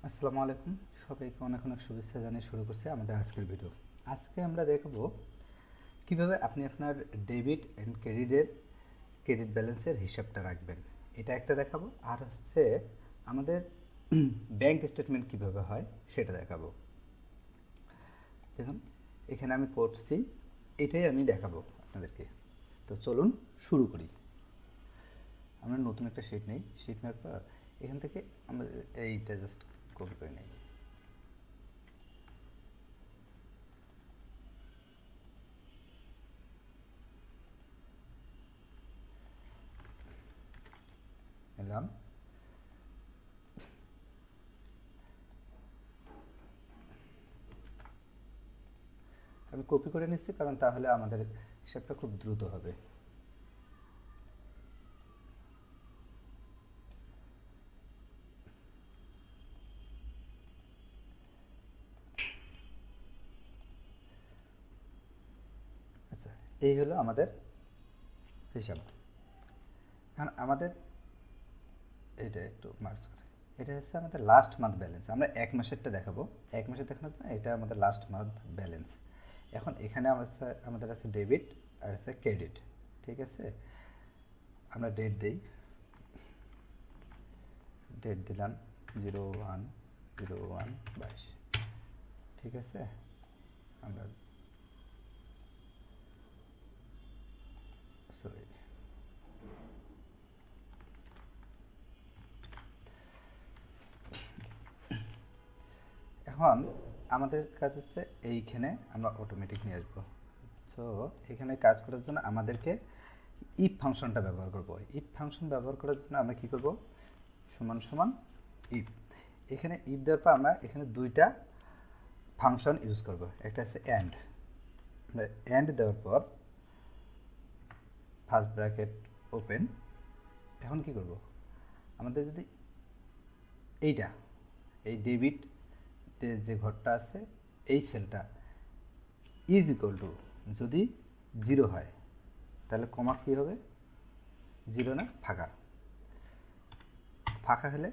আসসালামু আলাইকুম, সবাইকে অনেক অনেক শুভেচ্ছা জানিয়ে শুরু করছি আমাদের আজকের ভিডিও। আজকে আমরা দেখব কিভাবে আপনি আপনার ডেবিট অ্যান্ড ক্রেডিট ব্যালেন্সের হিসাবটা রাখবেন। এটা একটা দেখাবো, আর হচ্ছে আমাদের ব্যাংক স্টেটমেন্ট কিভাবে হয় সেটা দেখাবো। দেখুন, এখানে আমি করছি, এটাই আমি দেখাবো আপনাদেরকে। তো চলুন শুরু করি। আমরা নতুন একটা শিট নেই, শিট নেওয়ার পর এখান থেকে আমরা এইটা জাস্ট কপি করে নিই। নিলাম, আমি কপি করে নিচ্ছি কারণ তাহলে আমাদের হিসাবটা খুব দ্রুত হবে। আচ্ছা, এই হলো আমাদের হিসাব। এখন আমাদের এটা একটু মার্চ করে, এটা হচ্ছে আমাদের লাস্ট মান্থ ব্যালেন্স। আমরা এক মাসেরটা দেখাবো, এক মাসের দেখানোর জন্য এটা আমাদের লাস্ট মান্থ ব্যালেন্স। এখন এখানে আমাদের আছে ডেবিট আর আছে ক্রেডিট। ঠিক আছে, আমরা ডেট দিই, ডেট দিলাম 01/01/22। ঠিক আছে, আমরা সরি, এখন আমাদের কাজ হচ্ছে এইখানে আমরা অটোমেটিক নিয়ে আসবো। সো এখানে কাজ করার জন্য আমাদেরকে ইফ ফাংশনটা ব্যবহার করব। ইফ ফাংশন ব্যবহার করার জন্য আমরা কি করব, সমান সমান ইফ। এখানে ইফ দেওয়ার পর আমরা এখানে দুইটা ফাংশন ইউজ করব। একটা হচ্ছে অ্যান্ড। অ্যান্ড দেওয়ার পর ফার্স্ট ব্র্যাকেট ওপেন। এখন কি করব, আমাদের যদি এইটা, এই ডেবিট যে ঘরটা আছে, এই সেলটা ইজ ইকুয়াল টু যদি 0 হয় তাহলে কমা কী হবে, 0 না, ফাঁকা। ফাঁকা হলে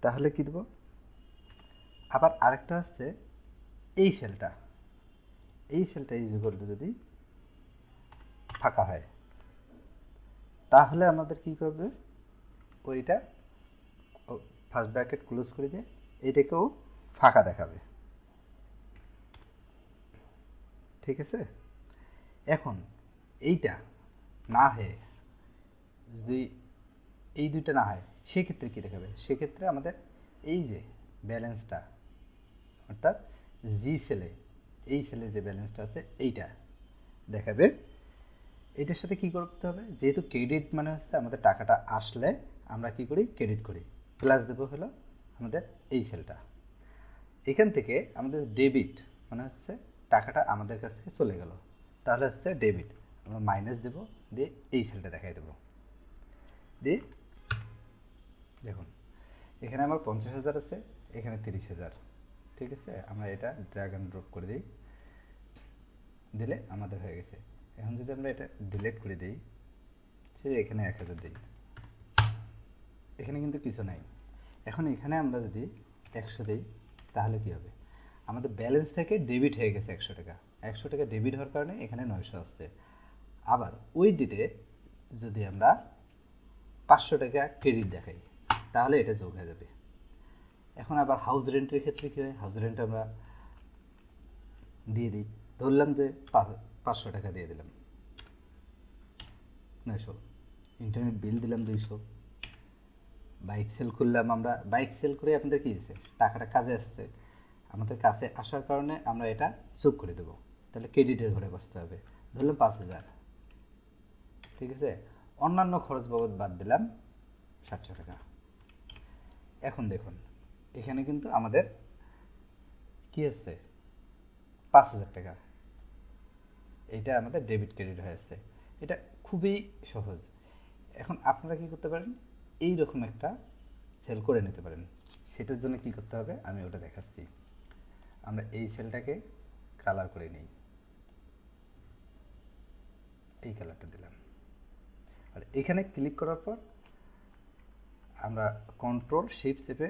তাহলে কী দেবো, আবার আরেকটা হচ্ছে এই সেলটা, এই সেলটা ইজ ইকুয়াল টু যদি ফাঁকা হয় তাহলে আমাদের কী করবে, ওইটা ফার্স্ট ব্র্যাকেট ক্লোজ করে দিয়ে এইটাকেও ফাঁকা দেখাবে। ঠিক আছে, এখন এইটা না হয়ে যদি এই দুইটা না হয় সেক্ষেত্রে কী দেখাবে, সেক্ষেত্রে আমাদের এই যে ব্যালেন্সটা, অর্থাৎ জি সেলে, এই সেলে যে ব্যালেন্সটা আছে এইটা দেখাবে। এটার সাথে কি করতে হবে, যেহেতু ক্রেডিট মানে হচ্ছে আমাদের টাকাটা আসলে আমরা কি করি, ক্রেডিট করি, প্লাস দেবো হলো আমাদের এই সেলটা। এখান থেকে আমাদের ডেবিট মানে হচ্ছে টাকাটা আমাদের কাছ থেকে চলে গেল, তাহলে হচ্ছে ডেবিট, আমরা মাইনাস দেবো, দিয়ে এই সেলটা দেখাই দেবো। দিয়ে দেখুন, এখানে আমার 50,000 আছে, এখানে 30,000। ঠিক আছে, আমরা এটা ড্র্যাগ অ্যান্ড ড্রপ করে দিই, দিলে আমাদের হয়ে গেছে। এখন যদি আমরা এটা ডিলিট করে দিই, সে এখানে 1,000 দিই, এখানে কিন্তু কিছু নাই। এখন এখানে আমরা যদি 100 দিই তাহলে কি হবে, আমাদের ব্যালেন্স থেকে ডেবিট হয়ে গেছে 100 টাকা। 100 টাকা ডেবিট হওয়ার কারণে এখানে 900 আসছে। আবার ওই ডেটে যদি আমরা 500 টাকা ক্রেডিট দেখাই তাহলে এটা যোগ হয়ে যাবে। এখন আবার হাউস রেন্টের ক্ষেত্রে কী হয়, হাউস রেন্ট আমরা দিয়ে দিই, ধরলাম যে 500 টাকা দিয়ে দিলাম, 900। ইন্টারনেট বিল দিলাম 200। বাইক সেল করলাম, আমরা বাইক সেল করে আপনাদের কী হয়েছে, টাকাটা কাজে আসছে, আমাদের কাছে আসার কারণে আমরা এটা যোগ করে দেবো, তাহলে ক্রেডিটের ঘরে বসতে হবে, ধরলাম 5,000। ঠিক আছে, অন্যান্য খরচ বাবদ বাদ দিলাম 700 টাকা। এখন দেখুন, এখানে কিন্তু আমাদের কী হচ্ছে, 5,000 টাকা, এইটা আমাদের ডেবিট ক্রেডিট হয়েছে। এটা খুবই সহজ। এখন আপনারা কি করতে পারেন, এই রকম একটা সেল করে নিতে পারেন। সেটার জন্য কি করতে হবে আমি ওটা দেখাচ্ছি। আমরা এই সেলটাকে কালার করে নিই, এই কালারটা দিলাম, আর এখানে ক্লিক করার পর আমরা কন্ট্রোল শিফট চেপে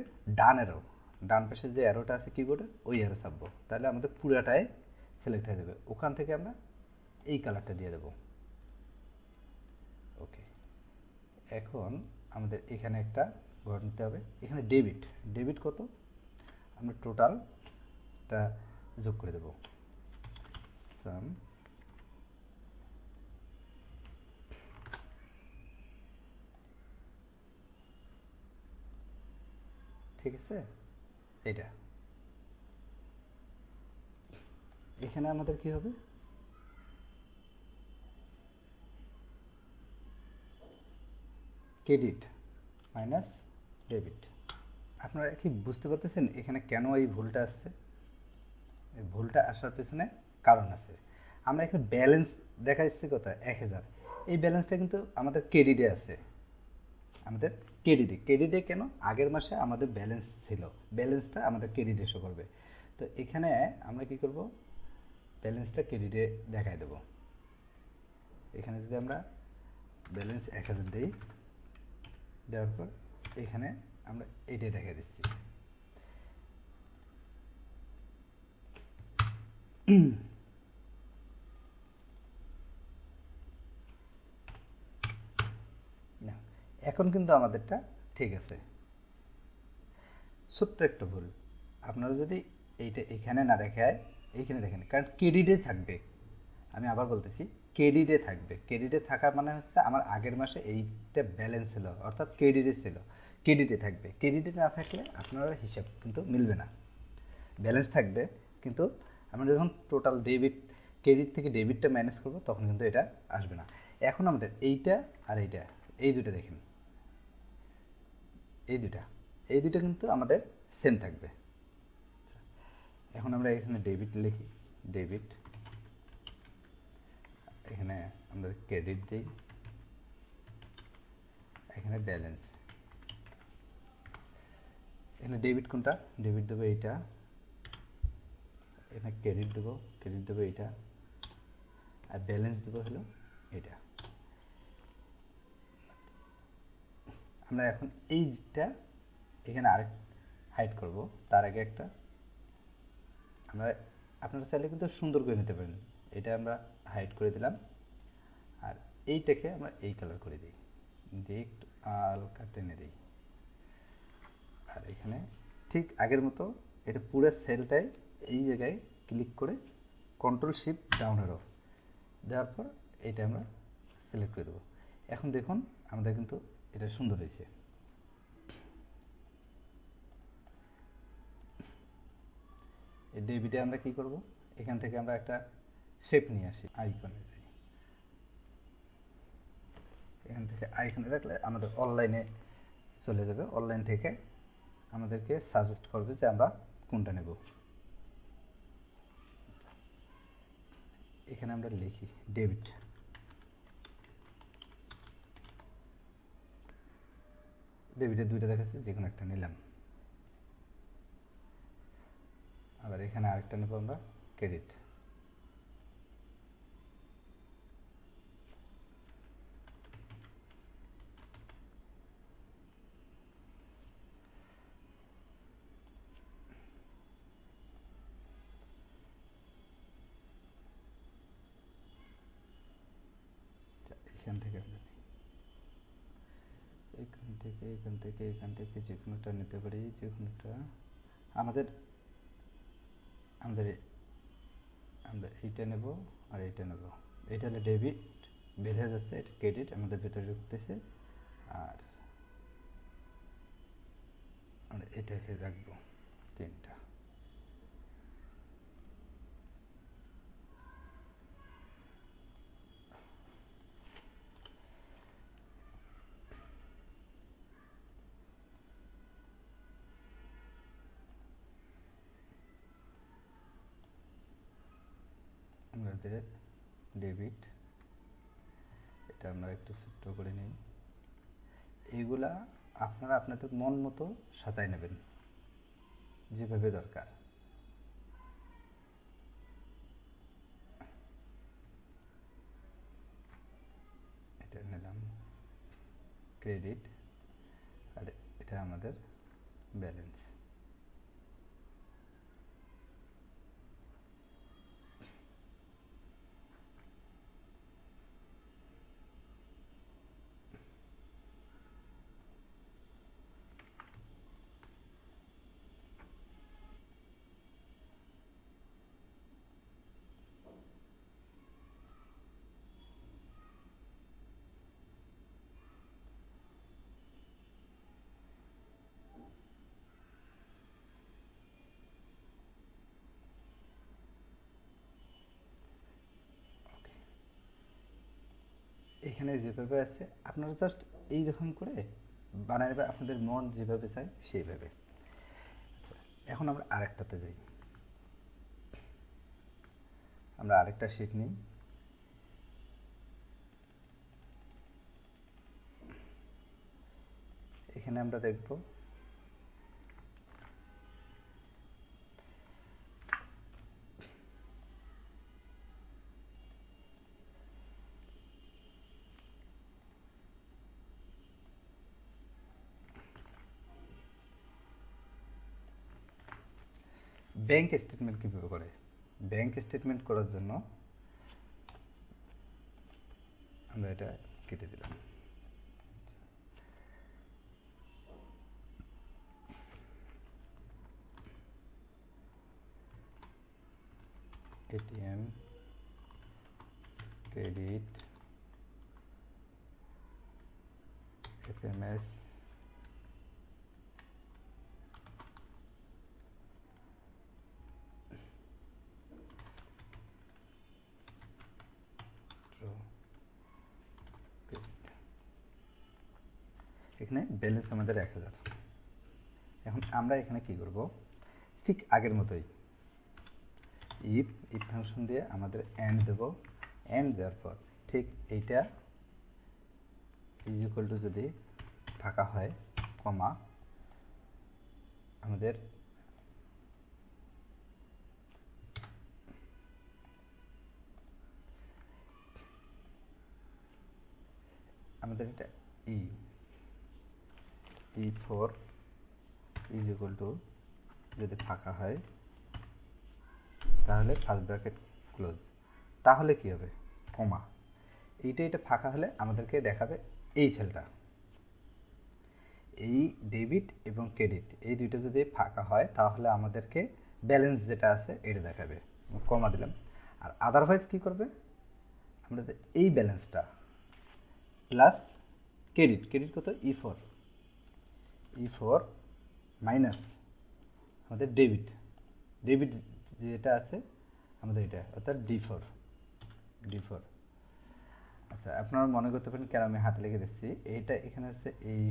ডান পাশে যে অ্যারোটা আছে কিবোর্ডে ওই অ্যারো চাপবো, তাহলে আমাদের পুরাটাই সিলেক্ট হয়ে যাবে। ওখান থেকে আমরা এই কালারটা দিয়ে দেবো। ওকে, এখন আমাদের এখানে একটা ঘর নিতে হবে। এখানে ডেবিট কত, আমরা টোটালটা যোগ করে দেবো। সাম ঠিক আছে, এটা এখানে আমাদের কি হবে, ক্রেডিট মাইনাস ডেবিট। আপনারা কি বুঝতে পারতেছেন এখানে কেন এই ভুলটা আসছে? এই ভুলটা আসার পেছনে কারণ আছে। আমরা এখানে ব্যালেন্স দেখা যাচ্ছে কত, 1000। এই ব্যালেন্সটা কিন্তু আমাদের ক্রেডিটে আছে, আমাদের ক্রেডিটে কেন, আগের মাসে আমাদের ব্যালেন্স ছিল, ব্যালেন্সটা আমাদের ক্রেডিটে শো করবে। তো এখানে আমরা কি করব, ব্যালেন্সটা ক্রেডিটে দেখাই দেব। এখানে যদি আমরা ব্যালেন্স 1000 দিই, দেওয়ার পর এখানে আমরা এইটাই দেখা দিচ্ছি। এখন কিন্তু আমাদেরটা ঠিক আছে। ছোট্ট একটা ভুল, আপনারা যদি এইটা এখানে না দেখায় এইখানে দেখেন, কারণ ক্রেডিটে থাকবে। আমি আবার বলতেছি, ক্রেডিটে থাকবে। ক্রেডিটে থাকার মানে হচ্ছে আমার আগের মাসে এইটা ব্যালেন্স ছিল, অর্থাৎ ক্রেডিটে ছিল, ক্রেডিটে থাকবে। ক্রেডিটে না থাকলে আপনার হিসাব কিন্তু মিলবে না, ব্যালেন্স থাকবে কিন্তু আমরা যখন টোটাল ক্রেডিট থেকে ডেবিটটা ম্যানেজ করব তখন কিন্তু এটা আসবে না। এখন আমাদের এইটা আর এইটা, এই দুটো দেখেন, এই দুটো কিন্তু আমাদের সেম থাকবে। এখন আমরা এখানে ডেবিট লিখি, ডেবিট, এখানে আমরা ক্রেডিট দিই, এখানে ব্যালেন্স। এখানে ডেবিট কোনটা, ডেবিট দেবো এইটা, এখানে ক্রেডিট দেবো এইটা, আর ব্যালেন্স দেবো হলো এটা। আমরা এখন এইটা এখানে আরেক হাইড করব, তার আগে একটা আমরা, আপনারা চাইলে কিন্তু সুন্দর করে নিতে পারেন। এটা আমরা হাইড করে দিলাম, আর এইটাকে আমরা এই কালার করে দিই, দিয়ে একটু হালকা টেনে দিই। আর এখানে ঠিক আগের মতো এটা পুরো সেলটাই এই জায়গায় ক্লিক করে কন্ট্রোল শিফট ডাউন অ্যারো দেওয়ার পর এইটা আমরা সিলেক্ট করে দেবো। এখন দেখুন আমাদের কিন্তু এটা সুন্দর হয়েছে। এই ডেবিটে আমরা কি করব, এখান থেকে আমরা একটা শেপ নিয়ে আসি, আইকনে যাই, এখান থেকে আইকনে রাখলে আমাদের অনলাইনে চলে যাবে। অনলাইন থেকে আমাদেরকে সাজেস্ট করবে যে আমরা কোনটা নেব। এখানে আমরা লিখি ডেবিট, ডেবিটের দুইটা দেখাচ্ছে, যে কোনো একটা নিলাম। আবার এখানে আরেকটা নেব আমরা ক্রেডিট, এখান থেকে আমরা এখান থেকে যে কোনোটা নিতে পারি, যে কোনোটা আমাদের আমাদের আমরা এইটা নেব আর এইটা নেব। এইটা হলো ডেবিট, বের হয়ে যাচ্ছে, এটা ক্রেডিট আমাদের ভেতরে ঢুকতেছে, আর আমরা এটাকে রাখবো তিনটা। আমাদের ডেবিট, এটা আমরা একটু ছোট্ট করে নিই। এইগুলা আপনারা আপনাদের মন মতো সাজায় নেবেন যেভাবে দরকার। এটা নিলাম ক্রেডিট, আর আমাদের ব্যালেন্স। এখানে যেভাবে আছে আপনারা জাস্ট এইরকম করে বানায় নেবেন, আপনাদের মন যেভাবে চায় সেইভাবে। এখন আমরা আরেকটাতে যাই, আমরা আরেকটা শিট নিই। এখানে আমরা দেখব ব্যাংক স্টেটমেন্ট কীভাবে করে। ব্যাংক স্টেটমেন্ট করার জন্য আমরা এটা কেটে দিলাম। এটিএম, ক্রেডিট, এফএমএস, এখানে ব্যালেন্স আমাদের 1000। এখন আমরা এখানে কি করব, ঠিক আগের মতোই ইফ ফাংশন দিয়ে আমাদের এন্ড দেব। এন্ড দেওয়ার পর ঠিক এইটা ইজ ইকুয়াল টু যদি ফাঁকা হয়, কমা আমাদের এটা E4 ইজ ইকুয়াল টু যদি ফাঁকা হয় তাহলে ফার্স্ট ব্র্যাকেট ক্লোজ, তাহলে কি হবে, কমা এটা ফাঁকা হলে আমাদেরকে দেখাবে এই সেলটা। এই ডেবিট এবং ক্রেডিট এই দুইটা যদি ফাঁকা হয় তাহলে আমাদেরকে ব্যালেন্স যেটা আছে এটা দেখাবে, কমা দিলাম। আর আদারওয়াইজ কি করবে, আমরা এই ব্যালেন্সটা প্লাস ক্রেডিট কত E4 মাইনাস আমাদের ডেবিট যেটা আছে আমাদের এটা, অর্থাৎ D4। আচ্ছা, আপনারা মনে করতে পারেন কেন আমি হাতে লিখে দিচ্ছি, এইটা এখানে হচ্ছে এই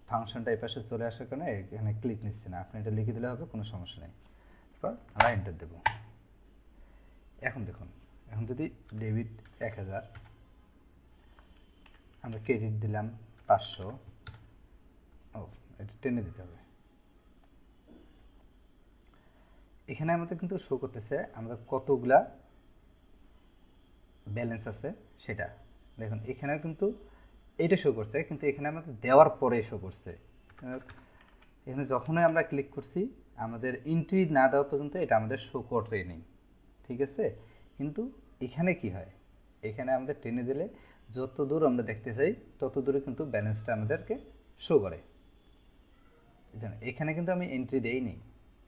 ফাংশনটা এই পাশে চলে আসার কারণে এখানে ক্লিক নিচ্ছে না, আপনি এটা লিখে দিলে হবে, কোনো সমস্যা নেই। তারপর আমরা এন্টার দেব। এখন দেখুন, এখন যদি ডেবিট 1000, আমরা ক্রেডিট দিলাম 500, এটা টেনে দিতে হবে। এখানে আমাদের কিন্তু শো করতেছে আমাদের কতগুলা ব্যালেন্স আছে সেটা দেখুন। এখানে কিন্তু এইটা শো করছে, কিন্তু এখানে আমাদের দেওয়ার পরে শো করছে। এখানে যখনই আমরা ক্লিক করছি আমাদের এন্ট্রি না দেওয়া পর্যন্ত এটা আমাদের শো করতেই নেই, ঠিক আছে। কিন্তু এখানে কি হয়, এখানে আমাদের টেনে দিলে যত দূর আমরা দেখতে চাই তত দূরে কিন্তু ব্যালেন্সটা আমাদেরকে শো করে। এখানে কিন্তু আমি এন্ট্রি দেইনি,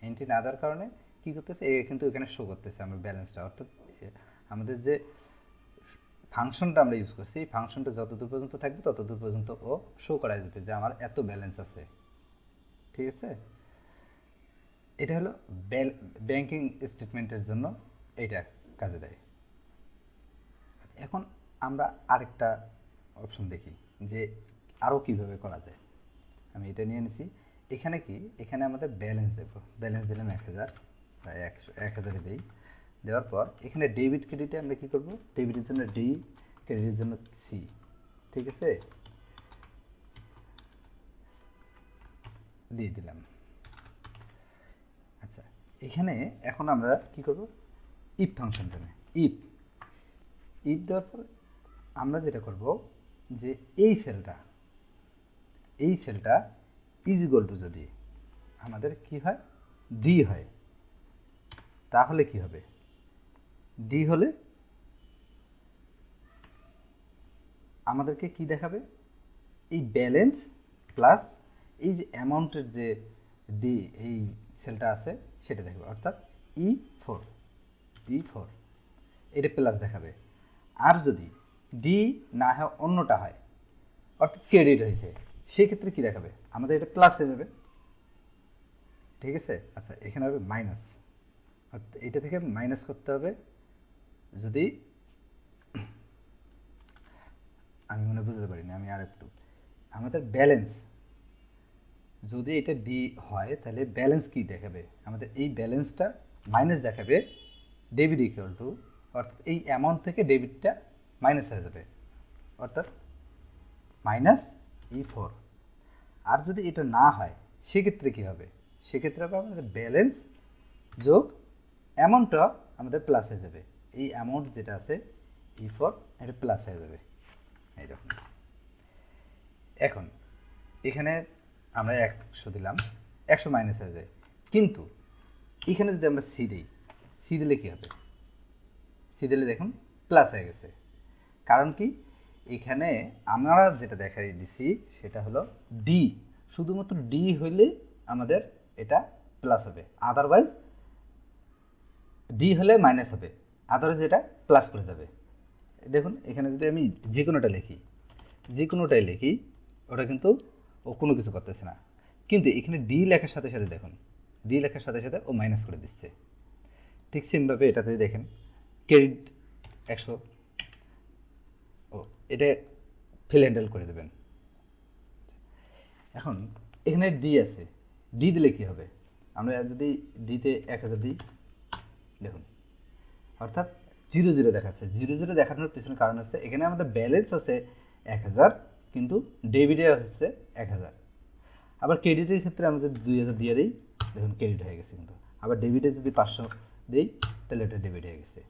এন্ট্রি না দেওয়ার কারণে কি করতেছে, কিন্তু এখানে শো করতেছে আমার ব্যালেন্সটা। অর্থাৎ আমাদের যে ফাংশনটা আমরা ইউজ করছি এই ফাংশনটা যতদূর পর্যন্ত থাকবে ততদূর পর্যন্ত ও শো করা যাবে যে আমার এত ব্যালেন্স আছে, ঠিক আছে। এটা হলো ব্যাংকিং স্টেটমেন্টের জন্য এইটা কাজে দেয়। এখন আমরা আরেকটা অপশন দেখি যে আরও কীভাবে করা যায়। আমি এটা নিয়ে নিছি। এখানে কি, এখানে আমাদের ব্যালেন্স দেবো, ব্যালেন্স দিলাম 1000 বা 1000 দিই। দেওয়ার পর এখানে ডেবিট ক্রেডিটে আমরা কী করবো, ডেবিটের জন্য ডি, ক্রেডিটের জন্য সি, ঠিক আছে, দিয়ে দিলাম। আচ্ছা, এখানে এখন আমরা কি করব, ইফ ফাংশনটা নেই, ইফ দেওয়ার পর আমরা যেটা করব যে এই সেলটা ইজ ইকুয়াল টু যদি আমাদের কি হয় ডি হয়, তাহলে কি হবে? ডি হলে আমাদেরকে কি দেখাবে? এই ব্যালেন্স প্লাস এই যে অ্যামাউন্টের যে ডি এই সেলটা আছে সেটা দেখাবে, অর্থাৎ E4 E4 এটা প্লাস দেখাবে। আর যদি ডি না হয় অন্যটা হয়, অর্থাৎ ক্রেডিট হয়েছে, সেক্ষেত্রে কি দেখাবে? আমাদের এটা প্লাস হয়ে যাবে, ঠিক আছে? আচ্ছা, এখানে হবে মাইনাস, অর্থাৎ এটা থেকে মাইনাস করতে হবে। যদি আমি মনে বুঝতে পারিনি, আমি আর একটু, আমাদের ব্যালেন্স যদি এটা ডি হয় তাহলে ব্যালেন্স কি দেখাবে? আমাদের এই ব্যালেন্সটা মাইনাস দেখাবে ডেবিট ইকুয়াল টু, অর্থাৎ এই অ্যামাউন্ট থেকে ডেবিটটা মাইনাস হয়ে যাবে, অর্থাৎ মাইনাস E4। আর যদি এটা না হয় সেক্ষেত্রে কী হবে? সেক্ষেত্রে হবে আমাদের ব্যালেন্স যোগ অ্যামাউন্টটা আমাদের প্লাস হয়ে যাবে। এই অ্যামাউন্ট যেটা আছে E4 এটা প্লাস হয়ে যাবে এইরকম। এখন এখানে আমরা 100 দিলাম, 100 মাইনাস হয়ে যায়, কিন্তু এখানে যদি আমরা সি দিই, সি দিলে কী হবে? সি দিলে দেখুন প্লাস হয়ে গেছে। কারণ কি? এখানে আমরা যেটা দেখাই দিছি সেটা হলো ডি, শুধুমাত্র ডি হইলে আমাদের এটা প্লাস হবে, আদারওয়াইজ ডি হলে মাইনাস হবে, আদারওয়াইজ এটা প্লাস করে যাবে। দেখুন এখানে যদি আমি যে কোনোটা লিখি, যে কোনোটাই লিখি, ওটা কিন্তু ও কোনো কিছু করতেছে না, কিন্তু এখানে ডি লেখার সাথে সাথে দেখুন, ডি লেখার সাথে সাথে ও মাইনাস করে দিচ্ছে। ঠিক সেমভাবে এটাতে দেখেন ক্রেডিট 100, ও এটা ফেল হ্যান্ডেল করে দেবেন। এখন এখানে ডি আছে, ডি দিলে কি হবে? আমরা যদি ডিতে 1000 দিই, দেখুন অর্থাৎ 00 দেখাচ্ছে। 00 দেখানোর পিছনে কারণ আছে এখানে আমাদের ব্যালেন্স আছে 1000, কিন্তু ডেবিটে হচ্ছে 1000। আবার ক্রেডিটের ক্ষেত্রে আমরা যদি 2000 দিয়ে দিই, দেখুন ক্রেডিট হয়ে গেছে, কিন্তু আবার ডেবিটে যদি 500 দিই তাহলে এটা ডেবিট হয়ে গেছে,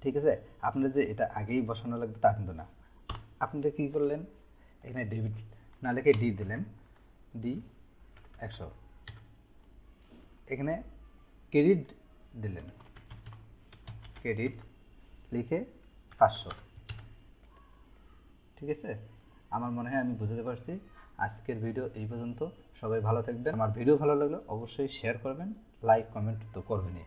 ঠিক আছে? আপনার যে এটা আগেই বসানো লাগবে তা কিন্তু না। আপনারা কী করলেন? এখানে ডেবিট না লিখে ডি দিলেন, ডি 100, এখানে ক্রেডিট দিলেন, ক্রেডিট লিখে 500, ঠিক আছে? আমার মনে হয় আমি বুঝতে পারছি। আজকের ভিডিও এই পর্যন্ত। সবাই ভালো থাকবেন। আমার ভিডিও ভালো লাগলে অবশ্যই শেয়ার করবেন, লাইক কমেন্ট তো করবেনই।